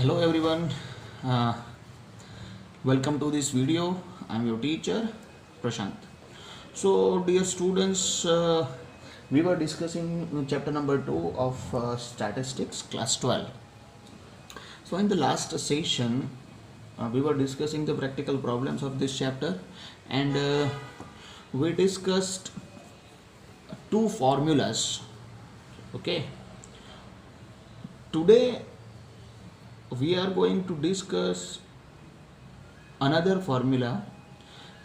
Hello everyone, uh, welcome to this video. I'm your teacher Prashant. So dear students, we were discussing chapter number 2 of statistics class 12. So in the last session we were discussing the practical problems of this chapter, and we discussed two formulas. Okay, today we are going to discuss another formula,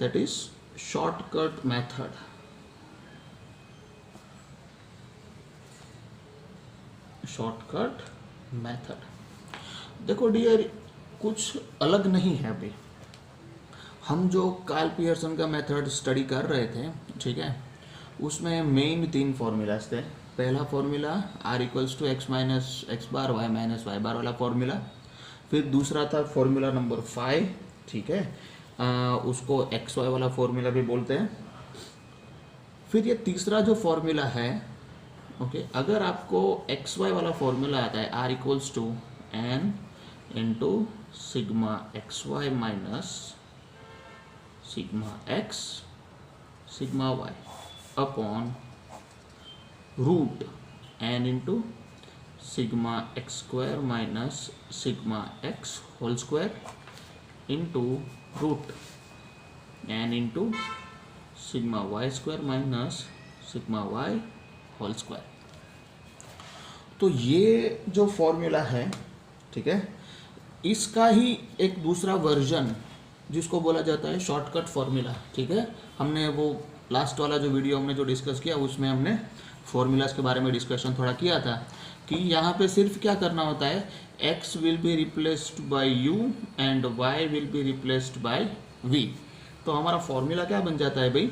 that is shortcut method. Shortcut method देखो dear, कुछ अलग नहीं है। अभी हम जो Karl Pearson का method study कर रहे थे, ठीक है, उसमें मेन 3 फॉर्मूलाज थे। पहला formula r equals to x minus x bar y minus y bar वाला फॉर्मूला। फिर दूसरा था फॉर्मूला नंबर 5, ठीक है, उसको एक्स वाई वाला फॉर्मूला भी बोलते हैं। फिर ये तीसरा जो फॉर्मूला है, ओके, अगर आपको एक्स वाई वाला फॉर्मूला आता है r equals to n into sigma x y minus sigma x sigma y upon root n into sigma x square minus sigma x whole square into root n into sigma y square minus sigma y whole square. तो ये जो formula है, ठीक है, इसका ही एक दूसरा version जिसको बोला जाता है शॉर्टकट फॉर्मूला। ठीक है, हमने वो लास्ट वाला जो वीडियो हमने जो डिस्कस किया उसमें हमने फॉर्मूलाज के बारे में डिस्कशन थोड़ा किया था कि यहाँ पे सिर्फ क्या करना होता है, x will be replaced by u and y will be replaced by v। तो हमारा फॉर्मूला क्या बन जाता है भाई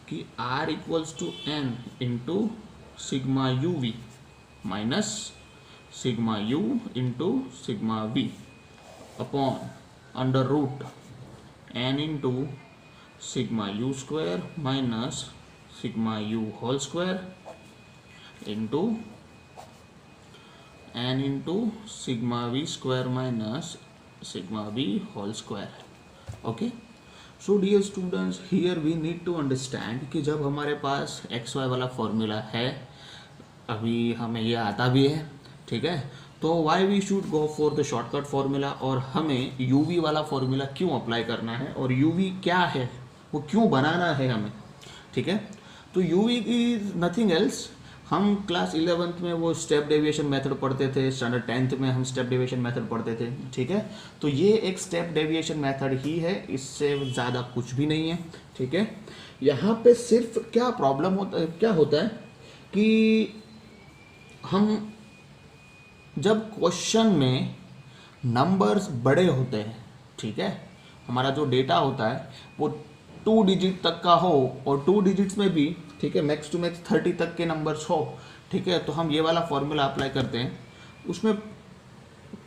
कि r equals to n into sigma you we minus sigma you into sigma we upon under root n into sigma you square minus sigma you whole square into n into sigma we square minus sigma we whole square. Okay, so dear students, here we need to understand कि जब हमारे पास x y वाला formula है, अभी हमें ये आता भी है, ठीक है, तो why we should go for the shortcut formula, और हमें यू वी वाला फॉर्मूला क्यों अप्लाई करना है और यू वी क्या है वो क्यों बनाना है हमें। ठीक है, तो u v is nothing else. हम क्लास 11th में वो स्टेप डेविएशन मेथड पढ़ते थे, स्टैंडर्ड 10th में हम स्टेप डेविएशन मेथड पढ़ते थे। ठीक है, तो ये एक स्टेप डेविएशन मेथड ही है, इससे ज़्यादा कुछ भी नहीं है। ठीक है, यहाँ पे सिर्फ क्या प्रॉब्लम होता है, क्या होता है कि हम जब क्वेश्चन में नंबर्स बड़े होते हैं, ठीक है, हमारा जो डेटा होता है वो 2 डिजिट तक का हो और 2 डिजिट्स में भी, ठीक है, मैक्स टू मैक्स 30 तक के नंबर्स हो, ठीक है, तो हम ये वाला फॉर्मूला अप्लाई करते हैं। उसमें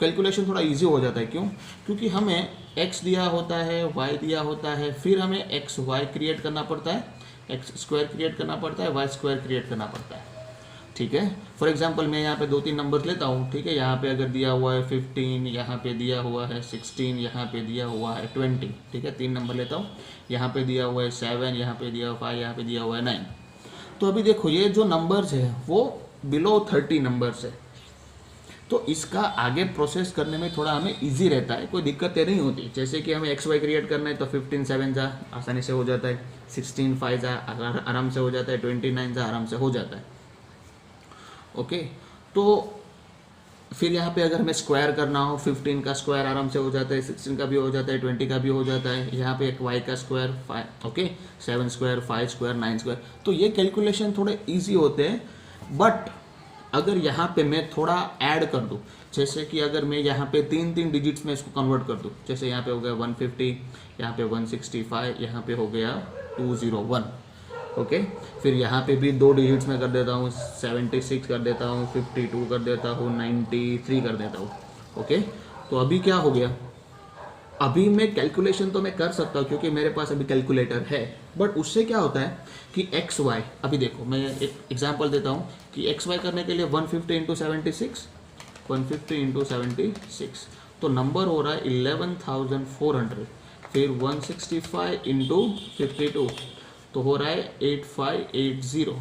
कैलकुलेशन थोड़ा इजी हो जाता है। क्यों? क्योंकि हमें x दिया होता है, y दिया होता है, फिर हमें एक्स वाई क्रिएट करना पड़ता है, एक्स स्क्वायर क्रिएट करना पड़ता है, वाई स्क्वायर क्रिएट करना पड़ता है। ठीक है, फॉर एग्जांपल मैं यहाँ पे 2-3 नंबर लेता हूँ। ठीक है, यहाँ पे अगर दिया हुआ है 15, यहाँ पे दिया हुआ है 16, यहाँ पे दिया हुआ है 20, ठीक है, 3 नंबर लेता हूँ। यहाँ पे दिया हुआ है 7, यहाँ पे दिया हुआ है 5, यहाँ पे दिया हुआ है 9। तो अभी देखो ये जो नंबर्स है वो बिलो 30 नंबर्स है, तो इसका आगे प्रोसेस करने में थोड़ा हमें इजी रहता है, कोई दिक्कतें नहीं होती। जैसे कि हमें एक्स वाई क्रिएट करना है तो 15 7 जा आसानी से हो जाता है, 16 5 जा आराम से हो जाता है, 29 जा आराम से हो जाता है। ओके, तो फिर यहाँ पे अगर हमें स्क्वायर करना हो, 15 का स्क्वायर आराम से हो जाता है, 16 का भी हो जाता है, 20 का भी हो जाता है। यहाँ पे एक y का square 5, okay, 7 square 5 square 9 square, तो ये कैलकुलेशन थोड़े इजी होते हैं। बट अगर यहाँ पे मैं थोड़ा ऐड कर दूँ, जैसे कि अगर मैं यहाँ पे 3 डिजिट्स में इसको कन्वर्ट कर दूँ, जैसे यहाँ पे हो गया 150, यहाँ पे 165, यहाँ पे हो गया 201, ओके, फिर यहाँ पे भी 2 डिजिट्स में कर देता हूँ, 76 कर देता हूँ, 52 कर देता हूँ, 93 कर देता हूँ। ओके, तो अभी क्या हो गया, अभी मैं कैलकुलेशन तो मैं कर सकता हूँ क्योंकि मेरे पास अभी कैलकुलेटर है, बट उससे क्या होता है कि एक्स वाई, अभी देखो मैं एक एग्जांपल देता हूँ कि एक्स वाई करने के लिए 150 इंटू 76, 150 इंटू 76, तो नंबर हो रहा है 11,400, फिर 165 इंटू 52 तो हो रहा है 8580,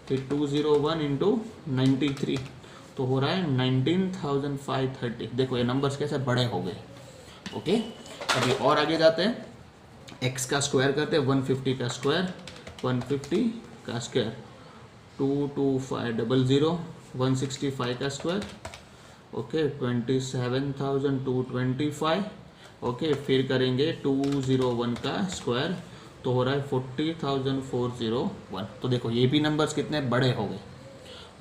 फिर 201 इंटू 93 तो हो रहा है 19,530। देखो ये नंबर्स कैसे बड़े हो गए। ओके, अभी और आगे जाते हैं, x का स्क्वायर करते हैं, 150 का स्क्वायर, 150 का स्क्वायर 22500, 165 का स्क्वायर, ओके 27,225, ओके फिर करेंगे 201 का स्क्वायर तो हो रहा है 40,401। तो देखो ये भी नंबर्स कितने बड़े हो गए।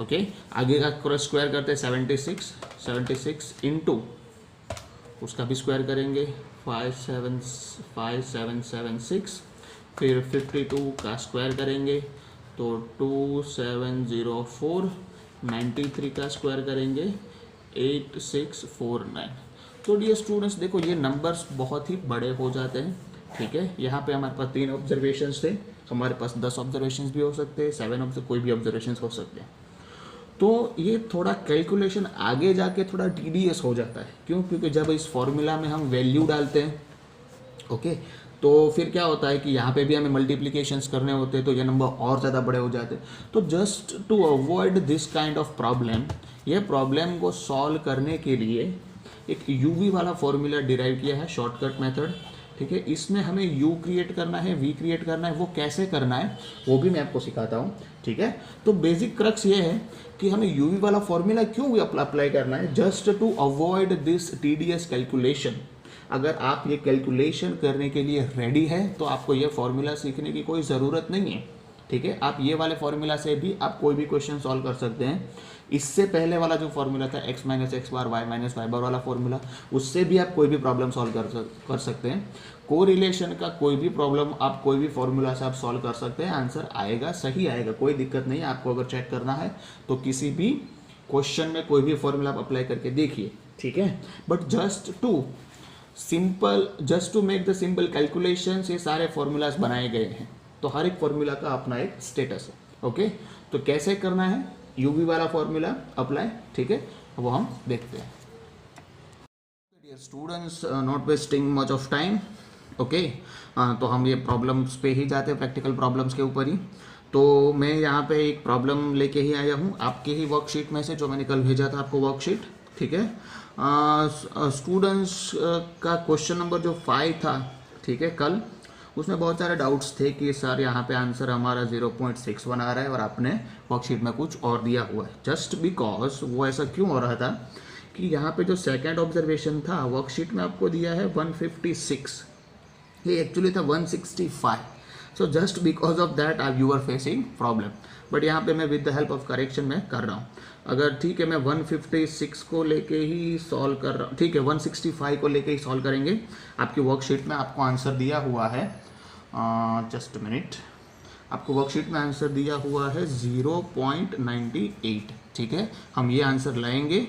ओके, आगे का स्क्वायर करते हैं 76 इंटू उसका भी स्क्वायर करेंगे 5776, फिर 52 का स्क्वायर करेंगे तो 2704, 93 का स्क्वायर करेंगे 8649। तो डियर स्टूडेंट्स देखो ये नंबर्स बहुत ही बड़े हो जाते हैं। ठीक है, यहाँ पे हमारे पास 3 ऑब्जर्वेशंस थे, हमारे पास 10 ऑब्जर्वेशंस भी हो सकते हैं, 7 कोई भी ऑब्जर्वेशंस हो सकते हैं। तो ये थोड़ा कैलकुलेशन आगे जाके थोड़ा टीडीएस हो जाता है। क्यों? क्योंकि जब इस फॉर्मूला में हम वैल्यू डालते हैं, ओके, तो फिर क्या होता है कि यहाँ पे भी हमें मल्टीप्लिकेशंस करने होते हैं, तो ये नंबर और ज़्यादा बड़े हो जाते हैं। तो just to avoid this kind of problem, ये प्रॉब्लम को सॉल्व करने के लिए एक यूवी वाला फॉर्मूला डिराइव किया है, शॉर्टकट मेथड। ठीक है, इसमें हमें यू क्रिएट करना है, वी क्रिएट करना है, वो कैसे करना है वो भी मैं आपको सिखाता हूँ। ठीक है, तो बेसिक क्रक्स ये है कि हमें यूवी वाला फॉर्मूला क्यों अप्लाई करना है, just to avoid this tedious calculation. अगर आप ये कैलकुलेशन करने के लिए रेडी है तो आपको ये फॉर्मूला सीखने की कोई ज़रूरत नहीं है। ठीक है, आप ये वाले फॉर्मूला से भी आप कोई भी क्वेश्चन सॉल्व कर सकते हैं। इससे पहले वाला जो फॉर्मूला था x minus x bar y minus y bar वाला फॉर्मूला, उससे भी आप कोई भी प्रॉब्लम सॉल्व कर सकते हैं। कोरिलेशन का कोई भी प्रॉब्लम आप कोई भी फॉर्मूला से आप सॉल्व कर सकते हैं, आंसर आएगा, सही आएगा, कोई दिक्कत नहीं है। आपको अगर चेक करना है तो किसी भी क्वेश्चन में कोई भी फॉर्मूला आप अप्लाई करके देखिए। ठीक है, but just to make the simple calculations ये सारे फॉर्मूलाज बनाए गए हैं। तो हर एक फॉर्मूला का अपना एक स्टेटस है। ओके, तो कैसे करना है यूवी वाला फॉर्मूला अप्लाई, ठीक है, वो हम देखते हैं। Dear students, not wasting much of time. Okay, तो हम ये प्रॉब्लम्स पे ही जाते हैं, प्रैक्टिकल प्रॉब्लम्स के ऊपर ही। तो मैं यहाँ पे एक प्रॉब्लम लेके ही आया हूँ आपके ही वर्कशीट में से, जो मैंने कल भेजा था आपको वर्कशीट। ठीक है, स्टूडेंट्स का क्वेश्चन नंबर जो 5 था, ठीक है, कल उसमें बहुत सारे डाउट्स थे कि सर यहाँ पे आंसर हमारा 0.61 आ रहा है और आपने वर्कशीट में कुछ और दिया हुआ है। जस्ट बिकॉज वो ऐसा क्यों हो रहा था कि यहाँ पे जो सेकंड ऑब्जर्वेशन था वर्कशीट में आपको दिया है 156, ये एक्चुअली था 165। So just because of that you are facing problem, but यहाँ पे मैं with the help of correction में कर रहा हूँ। अगर ठीक है, मैं 156 को लेके ही सॉल्व कर रहा हूँ, ठीक है, 165 को लेके ही सॉल्व करेंगे। आपकी वर्कशीट में आपको आंसर दिया हुआ है, जस्ट मिनट, आपको वर्कशीट में आंसर दिया हुआ है 0.98। ठीक है, हम ये आंसर लाएंगे।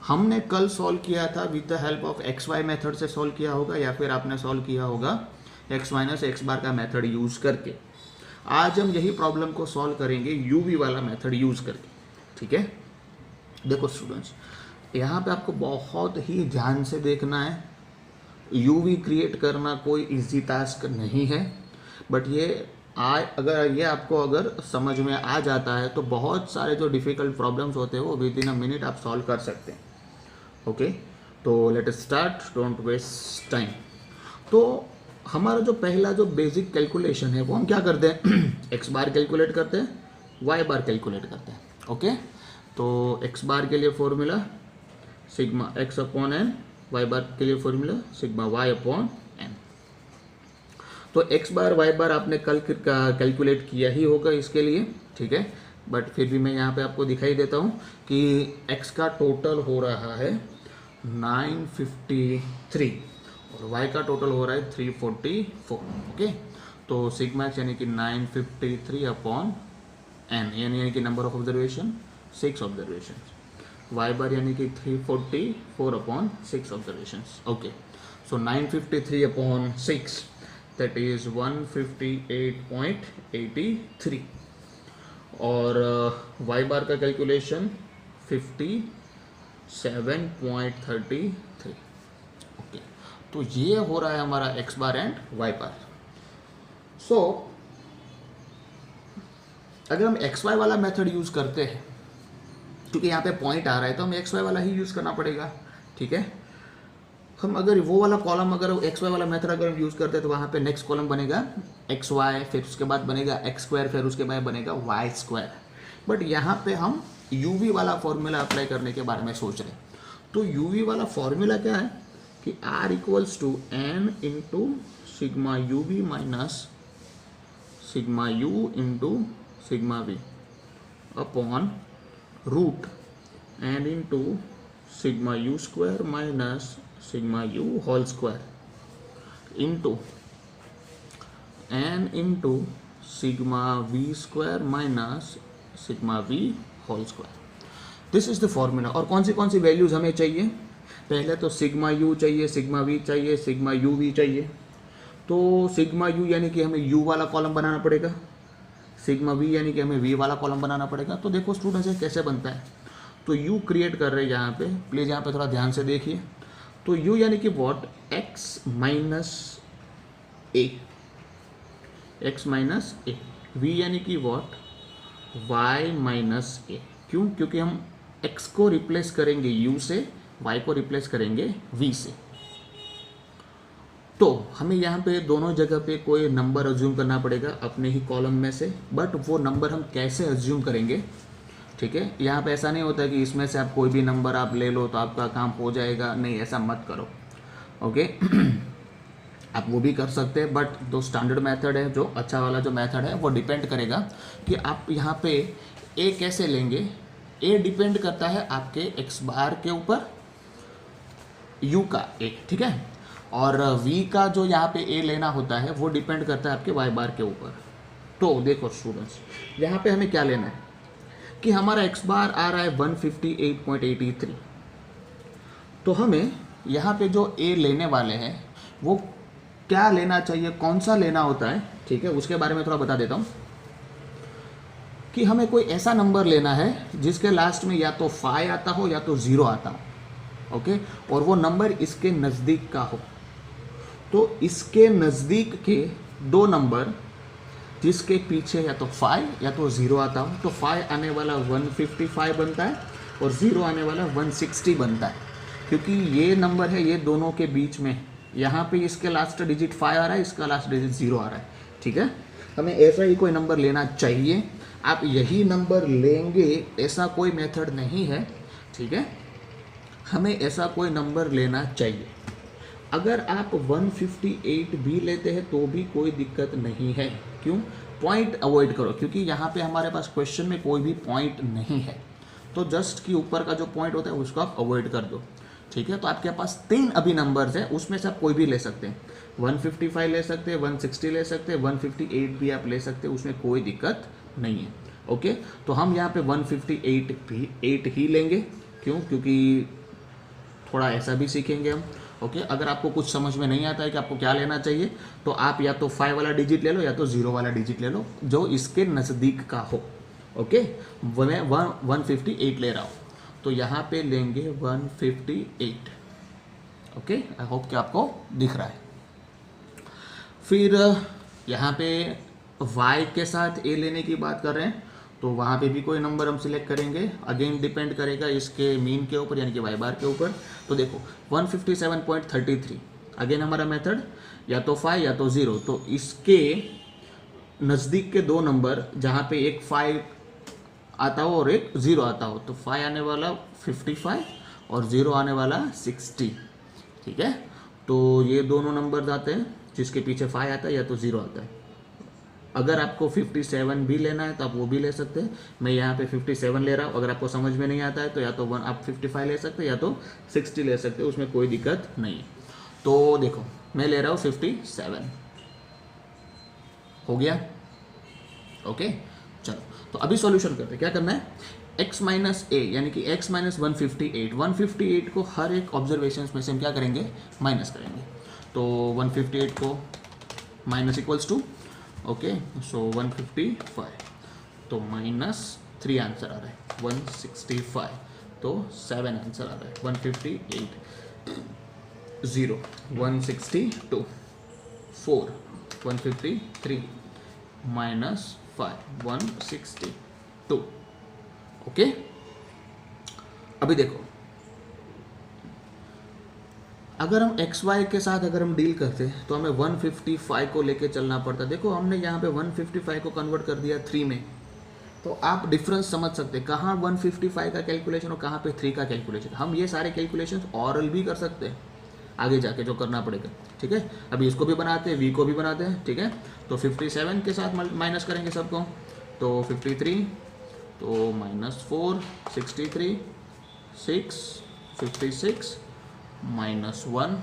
हमने कल सॉल्व किया था with the help of x y method से सॉल्व किया होगा, या फिर आपने सॉल्व किया होगा एक्स माइनस एक्स बार का मेथड यूज़ करके। आज हम यही प्रॉब्लम को सॉल्व करेंगे यूवी वाला मेथड यूज़ करके। ठीक है, देखो स्टूडेंट्स, यहाँ पे आपको बहुत ही ध्यान से देखना है। यूवी क्रिएट करना कोई इजी टास्क नहीं है, बट ये अगर ये आपको अगर समझ में आ जाता है तो बहुत सारे जो डिफ़िकल्ट प्रॉब्लम्स होते हैं वो विद इन अ मिनट आप सॉल्व कर सकते हैं। ओके, तो let us start, don't waste time. तो हमारा जो पहला जो बेसिक कैलकुलेशन है वो हम क्या करते हैं, एक्स बार कैलकुलेट करते हैं, वाई बार कैलकुलेट करते हैं। ओके, तो एक्स बार के लिए formula sigma x upon n, y bar के लिए formula sigma y upon n. तो एक्स बार वाई बार आपने कल कैलकुलेट किया ही होगा इसके लिए। ठीक है, बट फिर भी मैं यहाँ पे आपको दिखाई देता हूँ कि एक्स का टोटल हो रहा है 953 और वाई का टोटल हो रहा है 344। ओके, तो सिग्मा एक्स यानी कि 953 अपॉन एन यानी कि number of observation 6 observation, y bar यानी कि 344 upon 6 observations. Okay, so 953 upon 6 that is 158.83 और वाई बार का कैलकुलेशन 57.33। तो ये हो रहा है हमारा एक्स बार एंड वाई बार। सो अगर हम एक्स वाई वाला मेथड यूज़ करते हैं, क्योंकि यहाँ पे पॉइंट आ रहा है तो हमें एक्स वाई वाला ही यूज़ करना पड़ेगा, ठीक है। हम अगर वो वाला कॉलम, अगर एक्स वाई वाला मेथड अगर हम यूज़ करते हैं तो वहाँ पे नेक्स्ट कॉलम बनेगा एक्स वाई, फिर उसके बाद बनेगा एक्स स्क्वायर, फिर उसके बाद बनेगा वाई स्क्वायर। बट यहाँ पे हम यू वी वाला फॉर्मूला अप्लाई करने के बारे में सोच रहे हैं। तो यू वी वाला फॉर्मूला क्या है कि r equals to n into sigma you we minus sigma you into sigma we upon root n into sigma you square minus sigma you whole square into n into sigma we square minus sigma we whole square. This is the formula. और कौन सी values हमें चाहिए? पहले तो sigma u चाहिए, sigma v चाहिए, sigma you v चाहिए। तो सिग्मा यू यानी कि हमें यू वाला कॉलम बनाना पड़ेगा, सिग्मा वी यानी कि हमें वी वाला कॉलम बनाना पड़ेगा। तो देखो स्टूडेंट्स ये कैसे बनता है। तो यू क्रिएट कर रहे हैं यहाँ पे, प्लीज़ यहाँ पे थोड़ा ध्यान से देखिए। तो यू यानी कि what, x minus a, x minus a. V यानी कि वॉट, वाई माइनस ए। क्यों? क्योंकि हम x को रिप्लेस करेंगे u से, y को रिप्लेस करेंगे v से। तो हमें यहाँ पे दोनों जगह पे कोई नंबर अज्यूम करना पड़ेगा अपने ही कॉलम में से। बट वो नंबर हम कैसे अज्यूम करेंगे, ठीक है। यहाँ पे ऐसा नहीं होता कि इसमें से आप कोई भी नंबर आप ले लो तो आपका काम हो जाएगा, नहीं, ऐसा मत करो, ओके। आप वो भी कर सकते हैं, बट जो स्टैंडर्ड मेथड है, जो अच्छा वाला जो मेथड है, वो डिपेंड करेगा कि आप यहाँ पे a कैसे लेंगे। a डिपेंड करता है आपके x बार के ऊपर, u का a, ठीक है। और v का जो यहाँ पे a लेना होता है वो डिपेंड करता है आपके y बार के ऊपर। तो देखो स्टूडेंट्स, यहाँ पे हमें क्या लेना है कि हमारा x बार आ रहा है 158.83। तो हमें यहाँ पे जो a लेने वाले हैं वो क्या लेना चाहिए, कौन सा लेना होता है, ठीक है, उसके बारे में थोड़ा बता देता हूँ। कि हमें कोई ऐसा नंबर लेना है जिसके लास्ट में या तो 5 आता हो या तो 0 आता हो, ओके। और वो नंबर इसके नज़दीक का हो। तो इसके नज़दीक के दो नंबर जिसके पीछे या तो 5 या तो 0 आता हो। तो 5 आने वाला 155 बनता है और 0 आने वाला 160 बनता है, क्योंकि ये नंबर है ये दोनों के बीच में। यहाँ पे इसके लास्ट डिजिट 5 आ रहा है, इसका लास्ट डिजिट 0 आ रहा है, ठीक है। हमें ऐसा ही कोई नंबर लेना चाहिए। आप यही नंबर लेंगे ऐसा कोई मेथड नहीं है, ठीक है। हमें ऐसा कोई नंबर लेना चाहिए। अगर आप 158 भी लेते हैं तो भी कोई दिक्कत नहीं है। क्यों? पॉइंट अवॉइड करो, क्योंकि यहाँ पे हमारे पास क्वेश्चन में कोई भी पॉइंट नहीं है। तो जस्ट की ऊपर का जो पॉइंट होता है उसको आप अवॉइड कर दो, ठीक है। तो आपके पास 3 अभी नंबर्स हैं, उसमें से आप कोई भी ले सकते हैं। 155 ले सकते हैं, 160 ले सकते हैं, 158 भी आप ले सकते हैं, उसमें कोई दिक्कत नहीं है, ओके। तो हम यहाँ पे 158 ही लेंगे। क्यों? क्योंकि थोड़ा ऐसा भी सीखेंगे हम, ओके। अगर आपको कुछ समझ में नहीं आता है कि आपको क्या लेना चाहिए, तो आप या तो 5 वाला डिजिट ले लो या तो 0 वाला डिजिट ले लो जो इसके नज़दीक का हो, ओके। मैं 158 ले रहा हूँ, तो यहाँ पे लेंगे 158, ओके। आई होप कि आपको दिख रहा है। फिर यहाँ पे y के साथ a लेने की बात कर रहे हैं, तो वहाँ पे भी कोई नंबर हम सिलेक्ट करेंगे। अगेन डिपेंड करेगा इसके मीन के ऊपर, यानी कि y बार के ऊपर। तो देखो 157.33, अगेन हमारा मेथड या तो 5 या तो 0। तो इसके नज़दीक के दो नंबर जहाँ पे एक 5 आता हो और एक 0 आता हो, तो 5 आने वाला 55 और 0 आने वाला 60, ठीक है। तो ये दोनों नंबर आते हैं जिसके पीछे 5 आता है या तो 0 आता है। अगर आपको 57 भी लेना है तो आप वो भी ले सकते हैं। मैं यहाँ पे 57 ले रहा हूँ। अगर आपको समझ में नहीं आता है तो या तो आप 55 ले सकते हैं या तो 60 ले सकते हैं, उसमें कोई दिक्कत नहीं है। तो देखो मैं ले रहा हूँ 57, हो गया, ओके। चलो तो अभी सॉल्यूशन करते हैं। क्या करना है, x माइनस ए यानी कि x माइनस 158 को हर एक ऑब्जर्वेशन में से हम क्या करेंगे, माइनस करेंगे। तो 158 को माइनस इक्वल्स टू, ओके, सो 155, तो -3 आंसर आ रहा है 165, तो 7 आंसर आ रहा है 158। 0 162 4 153 माइनस 5 162। ओके, अभी देखो अगर हम एक्स वाई के साथ अगर हम डील करते हैं तो हमें 155 को लेके चलना पड़ता। देखो हमने यहाँ पे 155 को कन्वर्ट कर दिया 3 में, तो आप डिफरेंस समझ सकते हैं कहाँ 155 का कैलकुलेशन और कहाँ पे 3 का कैलकुलेशन। हम ये सारे कैलकुलेशन ऑरल भी कर सकते हैं आगे जाके जो करना पड़ेगा, ठीक है। अभी इसको भी बनाते हैं, वी को भी बनाते हैं, ठीक है। तो 57 के साथ माइनस करेंगे सबको, तो 53, तो -4 63 6 56 -1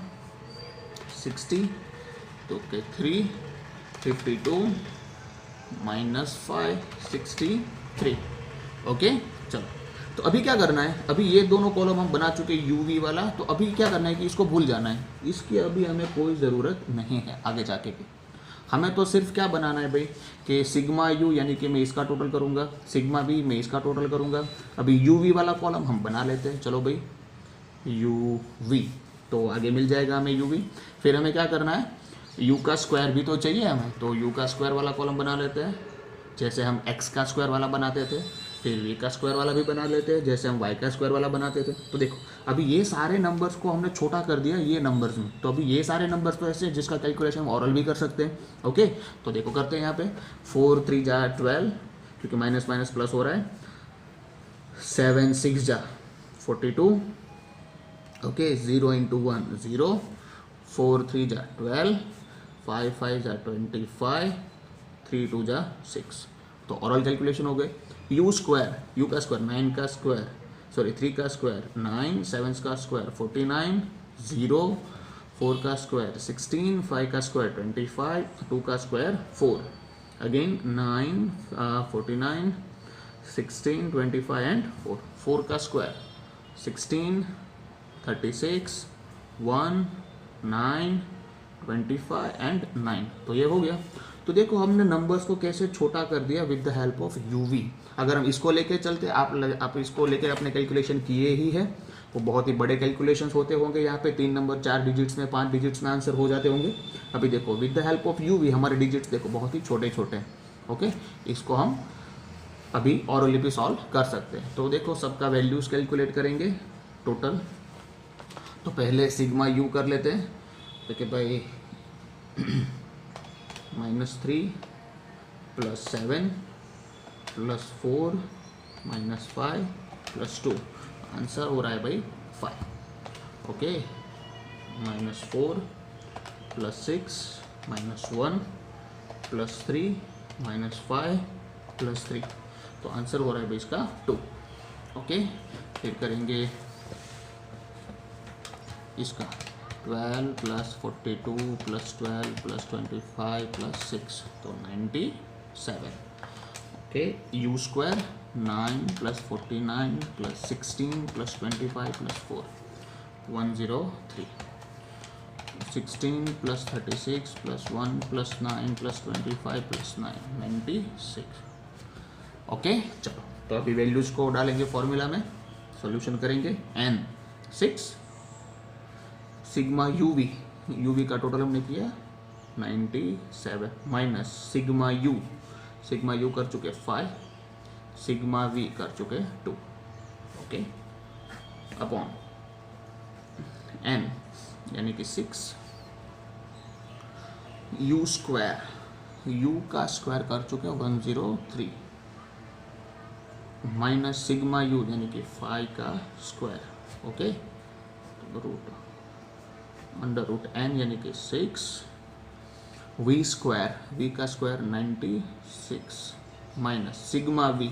60, तो के 3 52 -5 63। ओके, चलो तो अभी क्या करना है, अभी ये दोनों कॉलम हम बना चुके यूवी वाला, तो अभी क्या करना है कि इसको भूल जाना है, इसकी अभी हमें कोई ज़रूरत नहीं है आगे जाके की। हमें तो सिर्फ क्या बनाना है भाई कि सिग्मा यू यानी कि मैं इसका टोटल करूँगा, सिग्मा बी मैं इसका टोटल करूँगा। अभी यूवी वाला कॉलम हम बना लेते हैं, चलो भाई यू वी, तो आगे मिल जाएगा हमें यू वी। फिर हमें क्या करना है, यू का स्क्वायर भी तो चाहिए हमें, तो यू का स्क्वायर वाला कॉलम बना लेते हैं जैसे हम एक्स का स्क्वायर वाला बनाते थे। फिर वी का स्क्वायर वाला भी बना लेते हैं जैसे हम वाई का स्क्वायर वाला बनाते थे। तो देखो अभी ये सारे नंबर्स को हमने छोटा कर दिया ये नंबर्स में, तो अभी ये सारे नंबर्स तो ऐसे जिसका कैलकुलेशन हम ऑरल भी कर सकते हैं। ओके, तो देखो करते हैं यहाँ पे 4 3 जा 12, क्योंकि माइनस माइनस प्लस हो रहा है, 7 6 जा 42, ओके 0 × 1 0, 4 3 जा 12, 5 5 जा 25, 3 2 जा 6। तो ऑरल कैलकुलेशन हो गए। यू स्क्वायर, यू का स्क्वायर 9 का स्क्वायर, सॉरी 3 का स्क्वायर 9, 7 का स्क्वायर 49, 0, 4 का स्क्वायर 16, 5 का स्क्वायर 25, 2 का स्क्वायर 4, अगेन 9 49 16 25 एंड 4, 4 का स्क्वायर 16 36 1 9 25 एंड 9। तो ये हो गया। तो देखो हमने नंबर्स को कैसे छोटा कर दिया with the help of UV. अगर हम इसको लेके चलते, आप इसको लेके अपने कैलकुलेशन किए ही है, वो बहुत ही बड़े कैलकुलेशंस होते होंगे, यहाँ पे 3 नंबर 4 डिजिट्स में 5 डिजिट्स में आंसर हो जाते होंगे। अभी देखो with the help of UV हमारे डिजिट्स देखो बहुत ही छोटे छोटे हैं। ओके, इसको हम अभी ऑरली भी सॉल्व कर सकते हैं। तो देखो सबका वैल्यूज कैलकुलेट करेंगे टोटल। तो पहले सिग्मा यू कर लेते हैं, देखिए भाई -3 + 7 + 4 -5 + 2, आंसर हो रहा है भाई 5। ओके, -4 + 6 -1 + 3 -5 + 3, तो आंसर हो रहा है भाई इसका 2। ओके, फिर करेंगे इसका 12 + 42 + 12 + 25 + 6, तो 97। Okay, you square 9 + 49 + 16 + 25 + 4 103, 16 + 36 + 1 + 9 + 25 + 9 96। ओके, चलो तो अभी वैल्यूज को डालेंगे फॉर्मूला में, सॉल्यूशन करेंगे। n 6 सिग्मा यूवी, यूवी का टोटल हमने किया 97 माइनस सिग्मा यू कर चुके 5, सिग्मा वी कर चुके 2। ओके, अपॉन n यानी कि 6, यू स्क्वायर, यू का स्क्वायर कर चुके 103, माइनस सिग्मा यू यानी कि 5 का स्क्वायर। ओके, रूट √n यानी कि 6, वी स्क्वायर, वी का स्क्वायर 96 माइनस सिग्मा वी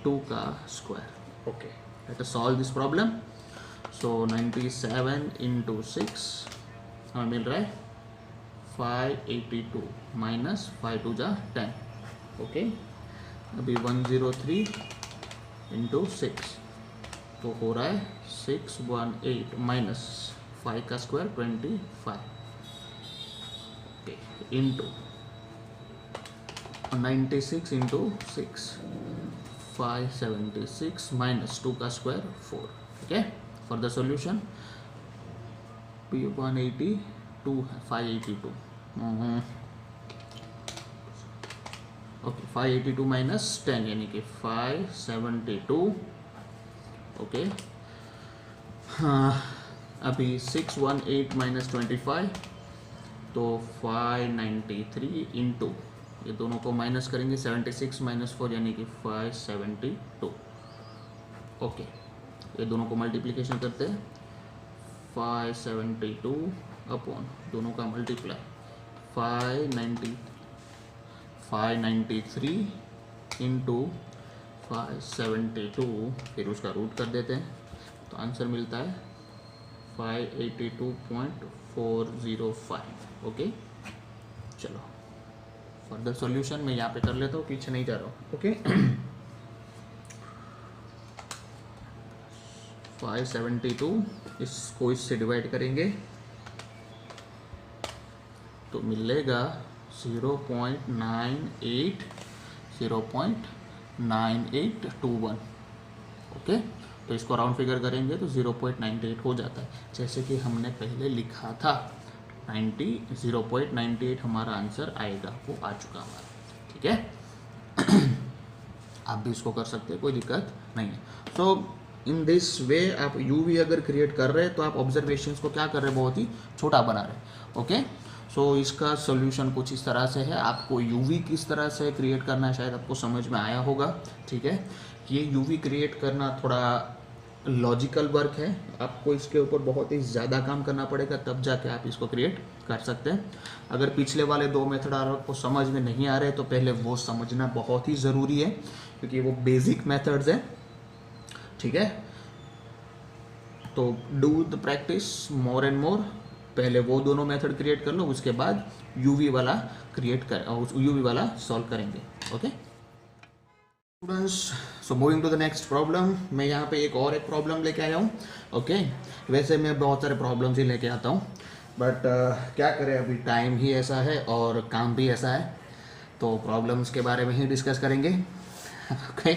2 का square. Okay, late us solve this problem. सो 97 × 6 हमें मिल रहा है 582 माइनस 5 2 जा 10। ओके, अभी 103 × 6 तो हो रहा है 618 माइनस 5 का स्क्वायर 25, ओके, इंटू 96 × 6 576 माइनस 2 का स्क्वायर 4। ठीक है, for the solution P upon 82 है 582। ओके 582 माइनस 10 यानी कि 572। ओके हाँ अभी 618 माइनस 25 तो 593 इंटू ये दोनों को माइनस करेंगे 76 माइनस 4 यानी कि 572। ओके ये दोनों को मल्टीप्लिकेशन करते हैं 572 अपॉन दोनों का मल्टीप्लाई 593 इंटू 572 फिर उसका रूट कर देते हैं तो आंसर मिलता है 582.405। ओके चलो फर्दर सॉल्यूशन मैं यहाँ पे कर लेता हूँ, पीछे नहीं जा रहा हूँ। ओके 572 इसको इससे डिवाइड करेंगे तो मिलेगा 0.9821। ओके तो इसको राउंड फिगर करेंगे तो 0.98 हो जाता है, जैसे कि हमने पहले लिखा था 0.98 हमारा आंसर आएगा, वो आ चुका हमारा। ठीक है आप भी इसको कर सकते हैं, कोई दिक्कत नहीं है। सो इन दिस वे आप यूवी अगर क्रिएट कर रहे हैं तो आप ऑब्जर्वेशंस को क्या कर रहे हैं, बहुत ही छोटा बना रहे हैं। ओके सो इसका सॉल्यूशन कुछ इस तरह से है। आपको यूवी किस तरह से क्रिएट करना है शायद आपको समझ में आया होगा। ठीक है ये यूवी क्रिएट करना थोड़ा लॉजिकल वर्क है, आपको इसके ऊपर बहुत ही ज़्यादा काम करना पड़ेगा तब जाके आप इसको क्रिएट कर सकते हैं। अगर पिछले वाले दो मेथड आपको समझ में नहीं आ रहे तो पहले वो समझना बहुत ही ज़रूरी है, क्योंकि वो बेसिक मेथड्स हैं। ठीक है तो do the practice more and more, पहले वो दोनों मेथड क्रिएट कर लो, उसके बाद यूवी वाला क्रिएट कर यूवी वाला सॉल्व करेंगे। Okay students so moving to the next problem. मैं यहाँ पे एक प्रॉब्लम लेके आया हूँ। ओके वैसे मैं बहुत सारे प्रॉब्लम्स ही लेके आता हूँ, बट क्या करें अभी टाइम ही ऐसा है और काम भी ऐसा है, तो प्रॉब्लम्स के बारे में ही डिस्कस करेंगे। ओके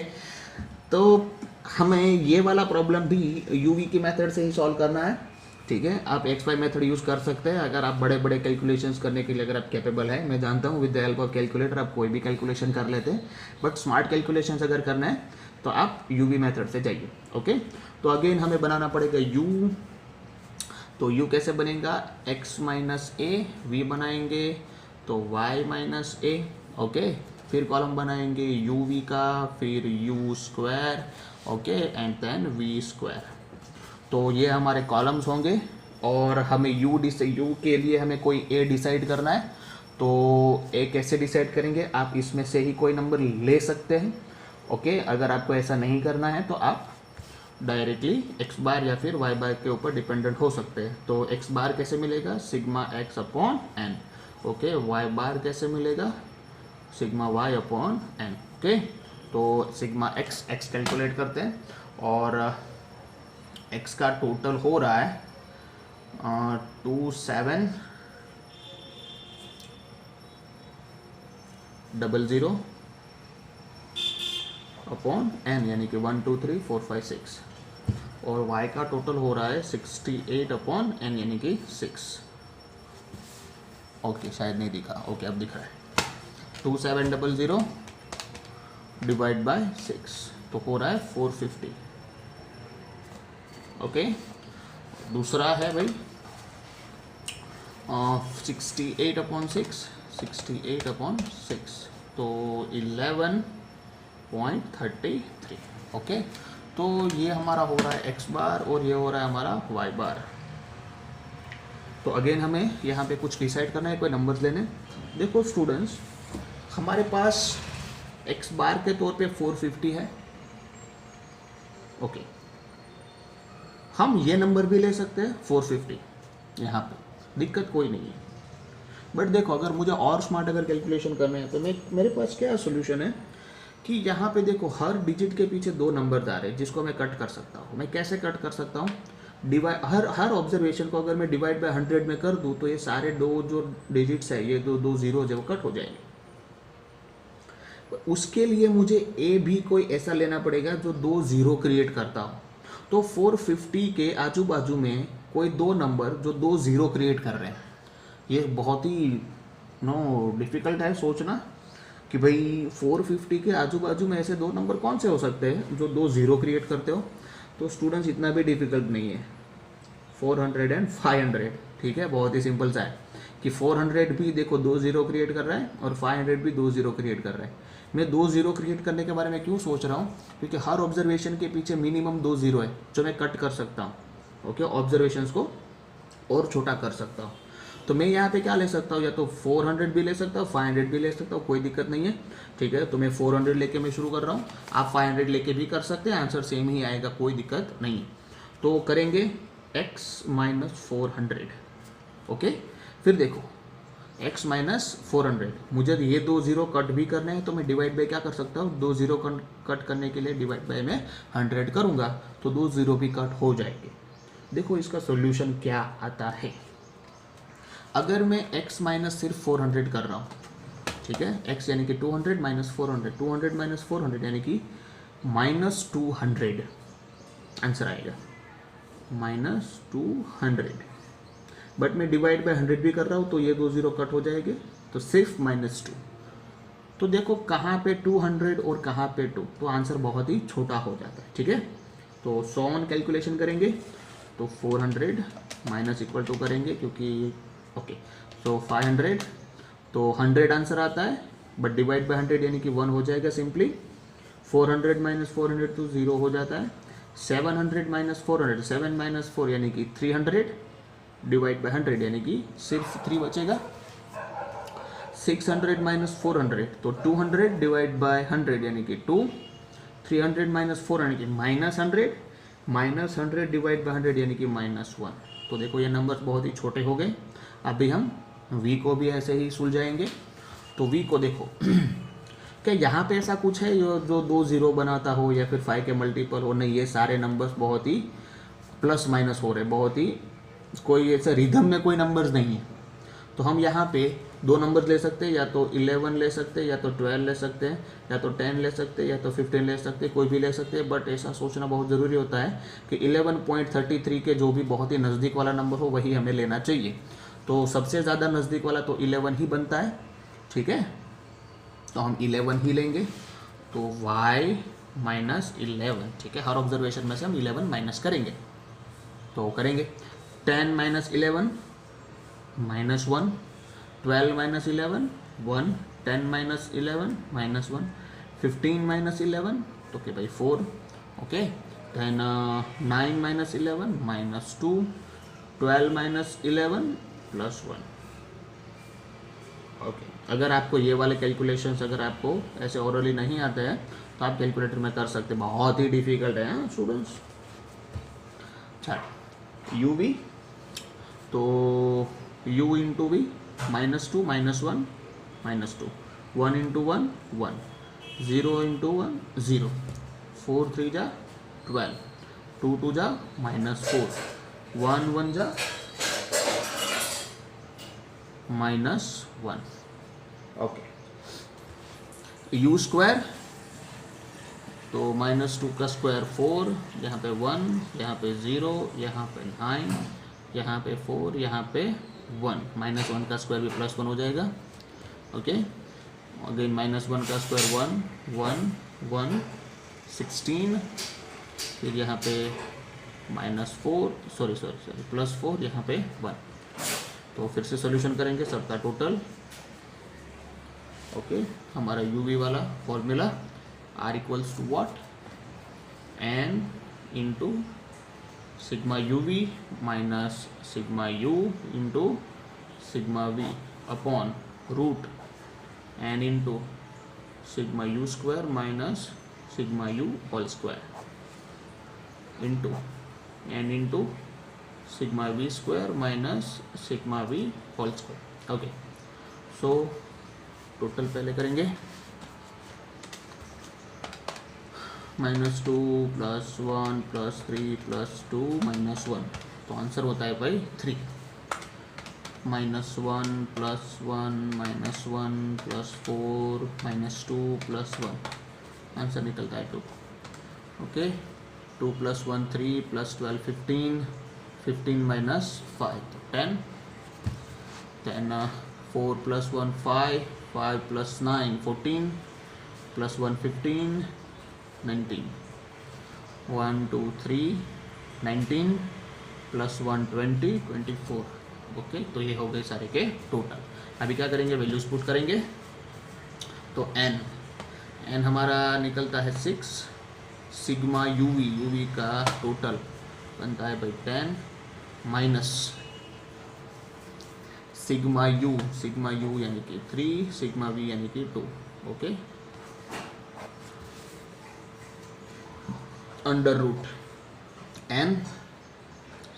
तो हमें ये वाला प्रॉब्लम भी यूवी की मेथड से ही सॉल्व करना है। ठीक है आप XY मेथड यूज़ कर सकते हैं अगर आप बड़े बड़े कैलकुलेशंस करने के लिए अगर आप कैपेबल है। मैं जानता हूँ with the help of calculator आप कोई भी कैलकुलेशन कर लेते हैं, बट स्मार्ट कैलकुलेशंस अगर करना है तो आप यूवी मेथड से जाइए। ओके तो अगेन हमें बनाना पड़ेगा यू, तो यू कैसे बनेगा, x माइनस ए, वी बनाएंगे तो y माइनस ए। ओके फिर कॉलम बनाएंगे यू वी का, फिर U square. Okay and then V square. तो ये हमारे कॉलम्स होंगे और हमें यू के लिए हमें कोई ए डिसाइड करना है, तो ए कैसे डिसाइड करेंगे, आप इसमें से ही कोई नंबर ले सकते हैं। ओके अगर आपको ऐसा नहीं करना है तो आप डायरेक्टली एक्स बार या फिर वाई बार के ऊपर डिपेंडेंट हो सकते हैं। तो एक्स बार कैसे मिलेगा, sigma x upon n. Okay y bar कैसे मिलेगा, sigma y upon n. Okay तो सिग्मा एक्स कैलकुलेट करते हैं और x का टोटल हो रहा है 2700 अपॉन n यानी कि 1 2 3 4 5 6, और y का टोटल हो रहा है 68 अपॉन n यानी कि 6। ओके शायद नहीं दिखा, ओके अब दिख रहा है 2700 डिवाइड बाय 6 तो हो रहा है 450। ओके दूसरा है भाई 68 अपॉन 6 तो 11.33। ओके तो ये हमारा हो रहा है एक्स बार और ये हो रहा है हमारा वाई बार। तो अगेन हमें यहाँ पे कुछ डिसाइड करना है, कोई नंबर्स लेने। देखो स्टूडेंट्स हमारे पास एक्स बार के तौर पे 450 है। ओके हम ये नंबर भी ले सकते हैं 450, यहाँ पे दिक्कत कोई नहीं है। बट देखो अगर मुझे और स्मार्ट अगर कैलकुलेशन करना है तो मेरे पास क्या सोल्यूशन है कि यहाँ पे देखो हर डिजिट के पीछे दो नंबर आ रहे हैं जिसको मैं कट कर सकता हूँ। मैं कैसे कट कर सकता हूँ, डिवाइड हर ऑब्जर्वेशन को अगर मैं डिवाइड बाय 100 में कर दूँ तो ये सारे दो जो डिजिट्स है, ये दो जीरो है वो कट हो जाएंगे। उसके लिए मुझे ए भी कोई ऐसा लेना पड़ेगा जो 2 0 क्रिएट करता हो। तो 450 के आजू बाजू में कोई दो नंबर जो दो ज़ीरो क्रिएट कर रहे हैं, ये बहुत ही डिफ़िकल्ट है सोचना कि भाई 450 के आजू बाजू में ऐसे दो नंबर कौन से हो सकते हैं जो दो ज़ीरो क्रिएट करते हो। तो स्टूडेंट्स इतना भी डिफ़िकल्ट नहीं है, 400 एंड 500, ठीक है, बहुत ही सिंपल सा है कि 400 भी देखो दो ज़ीरो क्रिएट कर रहा है और 500 भी दो ज़ीरो क्रिएट कर रहा है। मैं दो ज़ीरो क्रिएट करने के बारे में क्यों सोच रहा हूँ, क्योंकि हर ऑब्जर्वेशन के पीछे मिनिमम दो ज़ीरो है जो मैं कट कर सकता हूँ। ओके, ऑब्जर्वेशंस को और छोटा कर सकता हूँ। तो मैं यहाँ पे क्या ले सकता हूँ, या तो 400 भी ले सकता हूँ, 500 भी ले सकता हूँ, कोई दिक्कत नहीं है, ठीक है। तो मैं 400 लेके मैं शुरू कर रहा हूँ, आप 500 लेके भी कर सकते हैं, आंसर सेम ही आएगा, कोई दिक्कत नहीं है। तो करेंगे x माइनस 400, ओके। फिर देखो x माइनस 400, मुझे ये दो ज़ीरो कट भी करने हैं तो मैं डिवाइड बाई क्या कर सकता हूँ, दो ज़ीरो कट करने के लिए डिवाइड बाई मैं 100 करूँगा तो दो ज़ीरो भी कट हो जाएंगे। देखो इसका सॉल्यूशन क्या आता है। अगर मैं x माइनस सिर्फ 400 कर रहा हूँ, ठीक है, x यानी कि 200 माइनस 400, 200 माइनस 400 यानी कि माइनस 200 आंसर आएगा, माइनस 200। बट मैं डिवाइड बाय 100 भी कर रहा हूँ तो ये दो ज़ीरो कट हो जाएंगे, तो सिर्फ -2। तो देखो कहाँ पे 200 और कहाँ पे 2, तो आंसर बहुत ही छोटा हो जाता है, ठीक है। तो 100 कैलकुलेशन करेंगे तो 400 माइनस इक्वल टू करेंगे क्योंकि ओके, सो 500, तो 100 आंसर आता है, बट डिवाइड बाय 100 यानी कि 1 हो जाएगा सिंपली। 400 माइनस 400 तो 0 हो जाता है। 700 माइनस 400, 7 माइनस 4 यानी कि 300, डिवाइड बाय 100 यानी कि सिर्फ 3 बचेगा। 600 माइनस 400 तो 200, डिवाइड बाय 100 यानी कि 2। 300 माइनस 4 यानी कि -100, -100 डिवाइड बाय 100 यानी कि -1। तो देखो ये नंबर्स बहुत ही छोटे हो गए। अभी हम v को भी ऐसे ही सुलझाएंगे। तो v को देखो क्या यहाँ पे ऐसा कुछ है जो दो ज़ीरो बनाता हो या फिर 5 के मल्टीपल हो, नहीं, ये सारे नंबर्स बहुत ही प्लस माइनस हो रहे, बहुत ही कोई ऐसा रिदम में कोई नंबर्स नहीं है। तो हम यहाँ पे दो नंबर्स ले सकते हैं, या तो 11 ले सकते हैं, या तो 12 ले सकते हैं, या तो 10 ले सकते हैं, या तो 15 ले सकते हैं, कोई भी ले सकते हैं। बट ऐसा सोचना बहुत ज़रूरी होता है कि 11.33 के जो भी बहुत ही नज़दीक वाला नंबर हो वही हमें लेना चाहिए। तो सबसे ज़्यादा नज़दीक वाला तो 11 ही बनता है, ठीक है। तो हम 11 ही लेंगे, तो y माइनस 11, ठीक है। हर ऑब्जर्वेशन में से हम 11 माइनस करेंगे, तो करेंगे 10 माइनस 11 -1, 12 माइनस 11 1, 10 माइनस 11 -1, 15 माइनस 11 तो क्या भाई 4, okay. Then 9 minus 11 -2, 12 minus 11 +1, okay. अगर आपको ये वाले कैलकुलेशंस अगर आपको ऐसे ओरली नहीं आते हैं तो आप कैलकुलेटर में कर सकते हैं, बहुत ही डिफिकल्ट है स्टूडेंट्स। अच्छा यू वी, तो u into V -2 -1 -2, 1 into 1 1, 0 into 1 0, 4 3 जा 12, 2 2 जा -4, 1 1 जा -1, ओके। u स्क्वायर, तो -2 का स्क्वायर 4, यहाँ पे 1, यहाँ पे 0, यहाँ पे 9, यहाँ पे 4, यहाँ पे 1, -1 का स्क्वायर भी +1 हो जाएगा, ओके। अगेन -1 का स्क्वायर 1 1 1 16, फिर यहाँ पे -4 सॉरी +4, यहाँ पे 1। तो फिर से सॉल्यूशन करेंगे सबका टोटल, ओके। हमारा यू वी वाला formula R equals to what, n into sigma you we minus sigma you into sigma we upon root n into sigma you square minus sigma you whole square into n into sigma we square minus sigma we whole square, okay. So total पहले करेंगे -2 +1 +3 +2 -1, तो answer होता है भाई 3। -1 +1 -1 +4 -2 +1, answer निकलता है 2, okay. 2 + 1 3 +12 15, 15 minus 5, तो 10, 10 4 plus 1 5, 5 plus 9 14, plus 1 15, 19, 1 2 3 19 plus 1 20 24। Okay, तो ये हो गए सारे के टोटल। अभी क्या करेंगे, वैल्यूज पुट करेंगे। तो n हमारा निकलता है 6, सिग्मा यूवी का टोटल बनता है भाई 10 माइनस सिग्मा यू यानी कि 3, सिग्मा वी यानी कि 2। Okay, under root n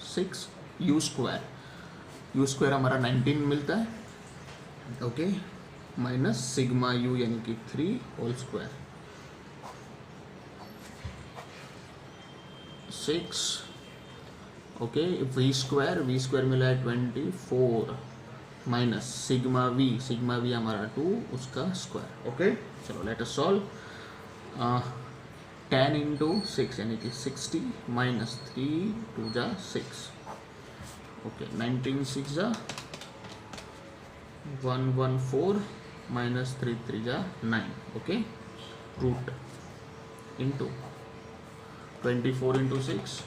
6 U square हमारा 19 मिलता है। ओके, माइनस सिग्मा यू यानी कि 3 whole square 6। Okay, V square मिला है 24 माइनस सिग्मा वी हमारा 2, उसका स्क्वायर। ओके, चलो लेट अस सॉल्व। 10 इंटू 6 यानी कि 60 माइनस 3 2 जा 6। ओके, 19 6 जा 114 माइनस 3 3 जा 9। ओके, रूट इंटू 24 इंटू 6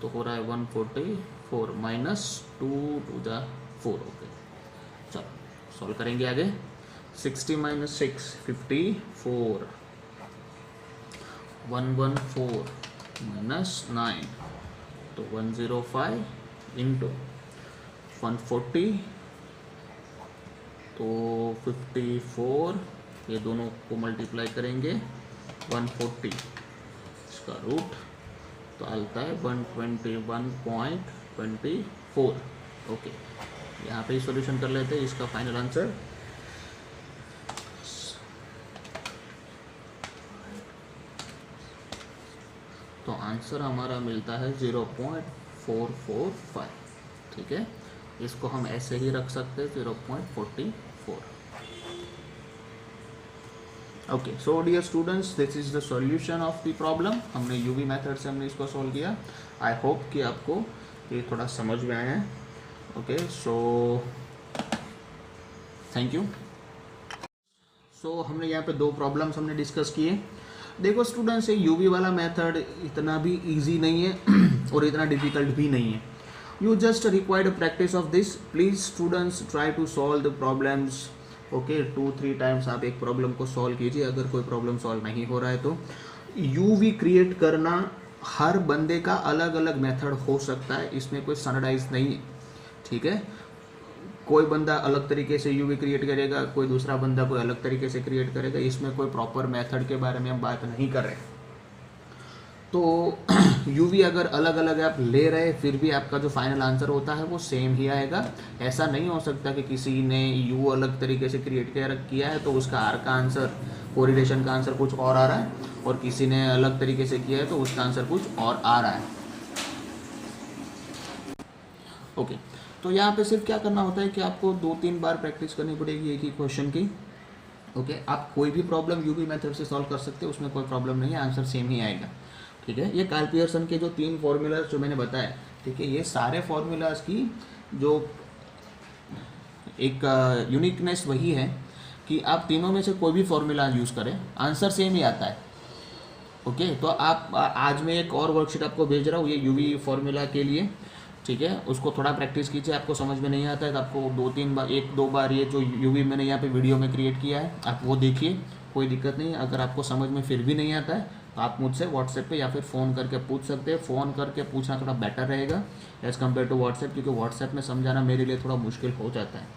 तो हो रहा है 144 माइनस 2 2 जा 4। ओके, चलो सॉल्व करेंगे आगे। 60 माइनस 6 54, 114 माइनस 9 तो 105 इंटू 140 तो 54, ये दोनों को मल्टीप्लाई करेंगे 140, इसका रूट तो आता है 121.24। ओके, यहाँ पे ही सॉल्यूशन कर लेते हैं इसका फाइनल आंसर। तो आंसर हमारा मिलता है 0.445। ठीक है, इसको हम ऐसे ही रख सकते हैं 0.44। Okay, so dear students, this is the solution of the problem. हमने यूवी मेथड से हमने इसको सॉल्व किया। आई होप कि आपको ये थोड़ा समझ में आया है। Okay, so thank you. So हमने यहाँ पे 2 प्रॉब्लम्स हमने डिस्कस किए। देखो स्टूडेंट्स, ये यूवी वाला मेथड इतना भी इजी नहीं है और इतना डिफिकल्ट भी नहीं है। You just required practice of this. Please students try to solve the problems. Okay, 2-3 times आप एक प्रॉब्लम को सॉल्व कीजिए। अगर कोई प्रॉब्लम सॉल्व नहीं हो रहा है तो यूवी क्रिएट करना हर बंदे का अलग अलग मेथड हो सकता है, इसमें कोई स्टैंडर्डाइज नहीं है। ठीक है, कोई बंदा अलग तरीके से यूवी क्रिएट करेगा, कोई दूसरा बंदा कोई अलग तरीके से क्रिएट करेगा। इसमें कोई प्रॉपर मेथड के बारे में हम बात नहीं कर रहे। तो यूवी अगर अलग अलग आप ले रहे फिर भी आपका जो फाइनल आंसर होता है वो सेम ही आएगा। ऐसा नहीं हो सकता कि किसी ने यू अलग तरीके से क्रिएट किया है तो उसका आर का आंसर, कोरिलेशन का आंसर कुछ और आ रहा है, और किसी ने अलग तरीके से किया है तो उसका आंसर कुछ और आ रहा है। ओके, तो यहाँ पे सिर्फ क्या करना होता है कि आपको 2-3 बार प्रैक्टिस करनी पड़ेगी एक ही क्वेश्चन की। ओके, आप कोई भी प्रॉब्लम यूवी मेथड से सॉल्व कर सकते हो, उसमें कोई प्रॉब्लम नहीं है, आंसर सेम ही आएगा। ठीक है, ये कार्ल पियर्सन के जो 3 फॉर्मूलाज जो मैंने बताया, ठीक है, ये सारे फॉर्मूलाज की जो एक यूनिकनेस वही है कि आप तीनों में से कोई भी फॉर्मूला यूज़ करें, आंसर सेम ही आता है। ओके, तो आप आज मैं एक और वर्कशीट आपको भेज रहा हूँ ये यूवी फॉर्मूला के लिए। ठीक है, उसको थोड़ा प्रैक्टिस कीजिए। आपको समझ में नहीं आता है तो आपको 2-3 बार, 1-2 बार ये जो यूवी मैंने यहाँ पे वीडियो में क्रिएट किया है आप वो देखिए, कोई दिक्कत नहीं है। अगर आपको समझ में फिर भी नहीं आता है तो आप मुझसे व्हाट्सएप पे या फिर फ़ोन करके पूछ सकते हैं। फ़ोन करके पूछना थोड़ा बेटर रहेगा एज़ कम्पेयर टू व्हाट्सएप, क्योंकि व्हाट्सएप में समझाना मेरे लिए थोड़ा मुश्किल हो जाता है।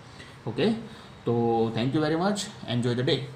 ओके, तो thank you very much, enjoy the day.